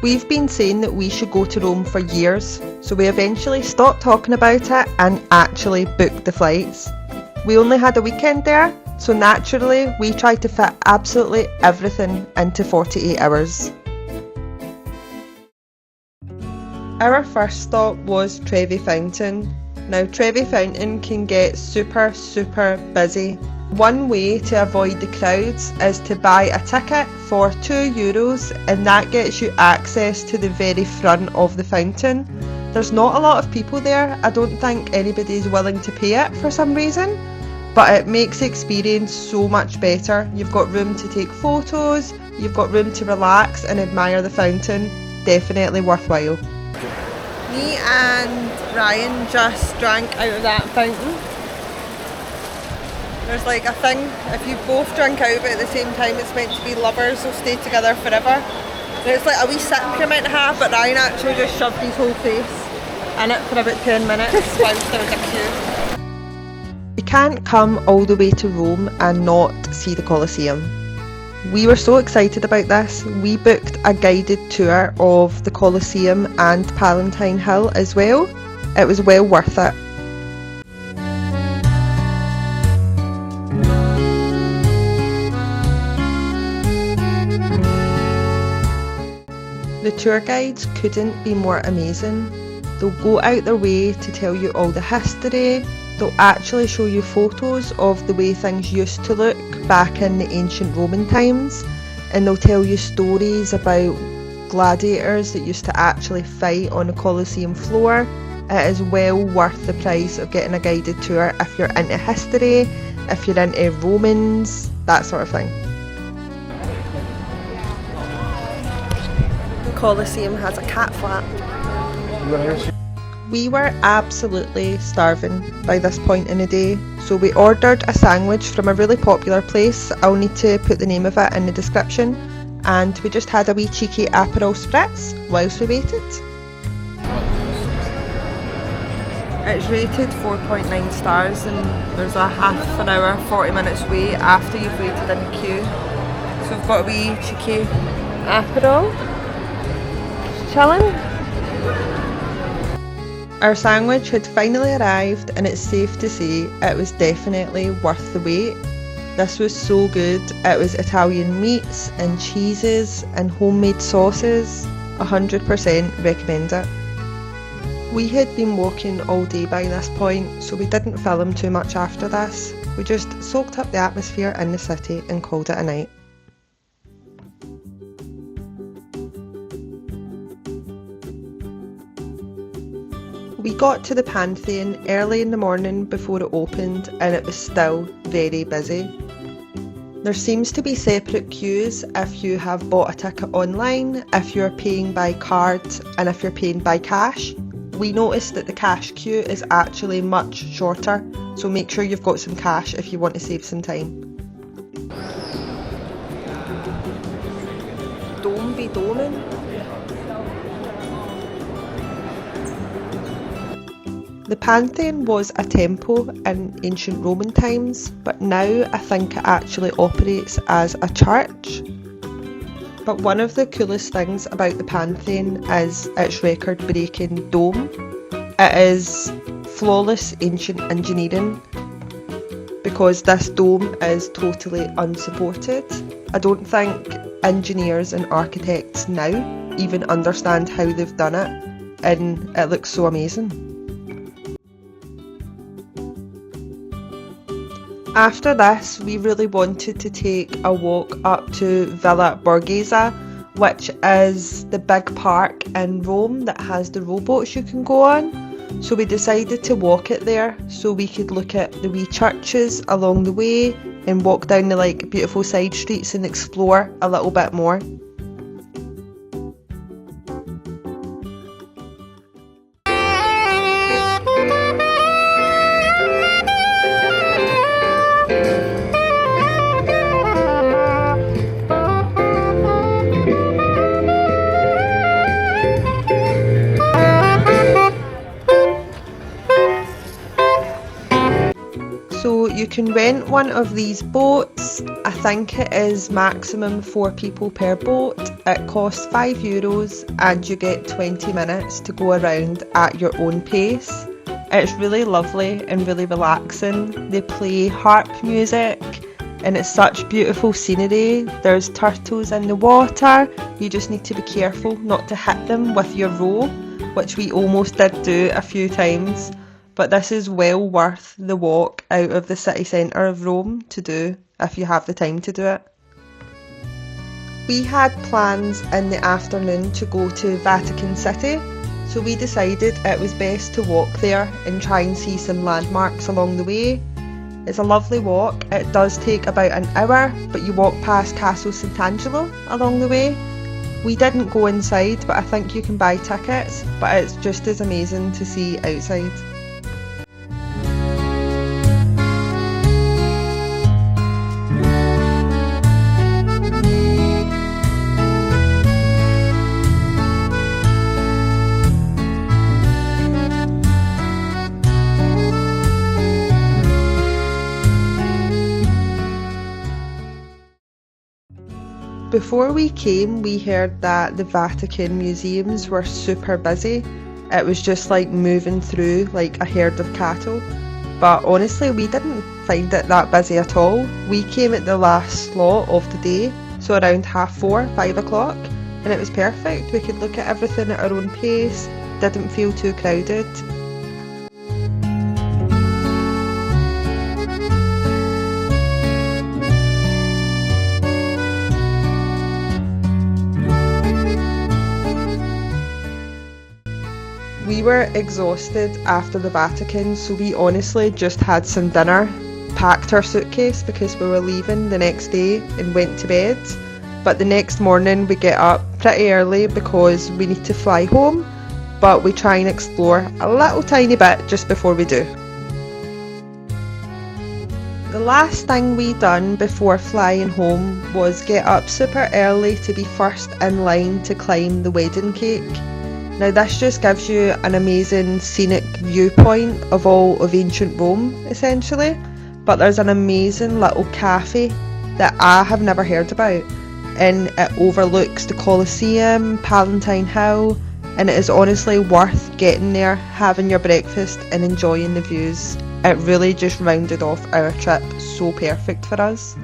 We've been saying that we should go to Rome for years, so we eventually stopped talking about it and actually booked the flights. We only had a weekend there, so naturally we tried to fit absolutely everything into 48 hours. Our first stop was Trevi Fountain. Now Trevi Fountain can get super busy. One way to avoid the crowds is to buy a ticket for €2 and that gets you access to the very front of the fountain. There's not a lot of people there. I don't think anybody's willing to pay it for some reason, but it makes the experience so much better. You've got room to take photos, you've got room to relax and admire the fountain. Definitely worthwhile. Me and Ryan just drank out of that fountain. There's like a thing, if you both drink out of it at the same time, it's meant to be lovers will stay together forever. There's like a wee sip you're meant to have, but Ryan actually just shoved his whole face in it for about 10 minutes whilst there was a queue. You can't come all the way to Rome and not see the Colosseum. We were so excited about this, we booked a guided tour of the Colosseum and Palatine Hill as well. It was well worth it. The tour guides couldn't be more amazing. They'll go out their way to tell you all the history. They'll actually show you photos of the way things used to look back in the ancient Roman times, and they'll tell you stories about gladiators that used to actually fight on the Colosseum floor. It is well worth the price of getting a guided tour if you're into history, if you're into Romans, that sort of thing. Colosseum has a cat flap. We were absolutely starving by this point in the day, so we ordered a sandwich from a really popular place. I'll need to put the name of it in the description, and we just had a wee cheeky Aperol Spritz whilst we waited. It's rated 4.9 stars and there's a half an hour, 40 minutes wait after you've waited in the queue. So we've got a wee cheeky Aperol. Chilling. Our sandwich had finally arrived and it's safe to say it was definitely worth the wait. This was so good. It was Italian meats and cheeses and homemade sauces. 100% recommend it. We had been walking all day by this point, so we didn't film too much after this. We just soaked up the atmosphere in the city and called it a night. We got to the Pantheon early in the morning before it opened and it was still very busy. There seems to be separate queues if you have bought a ticket online, if you're paying by card and if you're paying by cash. We noticed that the cash queue is actually much shorter, so make sure you've got some cash if you want to save some time. Dome be doming. The Pantheon was a temple in ancient Roman times, but now I think it actually operates as a church. But one of the coolest things about the Pantheon is its record-breaking dome. It is flawless ancient engineering because this dome is totally unsupported. I don't think engineers and architects now even understand how they've done it, and it looks so amazing. After this, we really wanted to take a walk up to Villa Borghese, which is the big park in Rome that has the rowboats you can go on. So we decided to walk it there so we could look at the wee churches along the way and walk down the beautiful side streets and explore a little bit more. So you you can rent one of these boats. I think it is maximum 4 people per boat. It costs €5 and you get 20 minutes to go around at your own pace. It's really lovely and really relaxing. They play harp music and it's such beautiful scenery. There's turtles in the water. You just need to be careful not to hit them with your row, which we almost did do a few times. But this is well worth the walk out of the city centre of Rome to do if you have the time to do it. We had plans in the afternoon to go to Vatican City, so we decided it was best to walk there and try and see some landmarks along the way. It's a lovely walk. It does take about an hour, but you walk past Castle Sant'Angelo along the way. We didn't go inside, but I think you can buy tickets, but it's just as amazing to see outside. Before we came, we heard that the Vatican museums were super busy. It was just like moving through like a herd of cattle. But honestly, we didn't find it that busy at all. We came at the last slot of the day, so around 4:30, 5 o'clock, and it was perfect. We could look at everything at our own pace, didn't feel too crowded. We were exhausted after the Vatican, so we honestly just had some dinner, packed our suitcase because we were leaving the next day and went to bed. But the next morning we get up pretty early because we need to fly home, but we try and explore a little tiny bit just before we do. The last thing we done before flying home was get up super early to be first in line to climb the wedding cake. Now this just gives you an amazing scenic viewpoint of all of ancient Rome essentially, but there's an amazing little cafe that I have never heard about, and it overlooks the Colosseum, Palatine Hill, and it is honestly worth getting there, having your breakfast and enjoying the views. It really just rounded off our trip so perfect for us.